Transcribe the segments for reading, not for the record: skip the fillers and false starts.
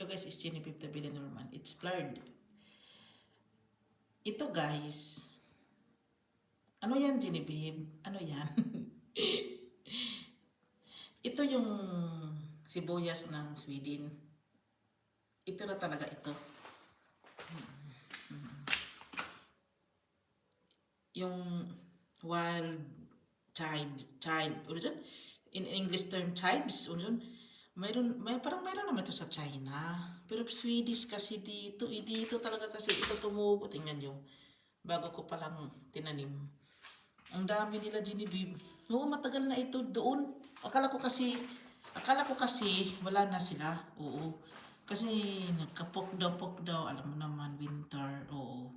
guys is Genevieve the Billy Norman. It's blurred. Ito guys. Ano yan Genevieve? Ano yan? Ito yung sibuyas ng Sweden. Ito na talaga ito. Yung wild chive. Ano yun? In English term, chives. Ano yun? Parang mayroon naman ito sa China. Pero Swedish kasi dito. Dito talaga kasi ito tumubo. Tingnan nyo. Bago ko palang tinanim. Ang dami nila Genevieve. Oo, matagal na ito doon. Akala ko kasi wala na sila. Oo. Kasi nagkapok daw. Alam mo naman, winter. Oo.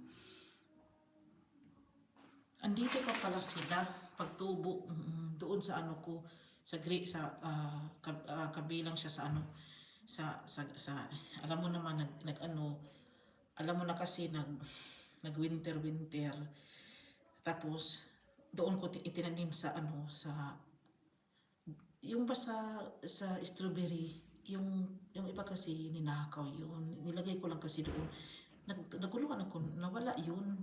Andito pa pala sila. Pagtubo. Doon sa ano ko. Kabilang siya sa ano. Sa alam mo naman alam mo na kasi nag winter tapos doon ko itinanim sa ano yung ba sa strawberry yung iba kasi ninakaw yun, nilagay ko lang kasi doon, naguluhan ako, nawala yun.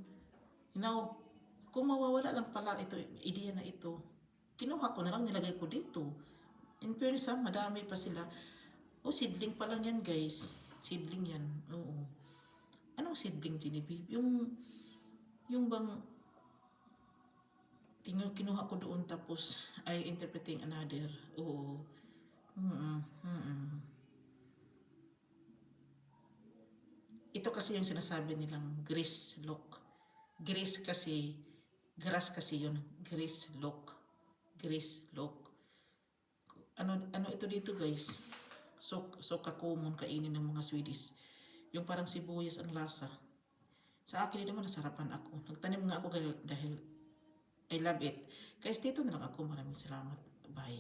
Now kung mawawala lang pala ito ideya na ito, kinuha ko na lang, nilagay ko dito. In fairness madami pa sila. Seedling pa lang yan guys. Seedling yan. Oo. Anong seedling Genevieve? Yung bang kinuha ko doon tapos I interpreting another. Oo. Ito kasi yung sinasabi nilang grease look. Grease kasi, grass kasi yun. Grease look. Ano ito dito guys? So kakumon kainin ng mga Swedish. Yung parang sibuyas ang lasa. Sa akin naman nasarapan ako. Nagtanim nga ako dahil I love it. Guys, dito na lang ako. Maraming salamat. Bye.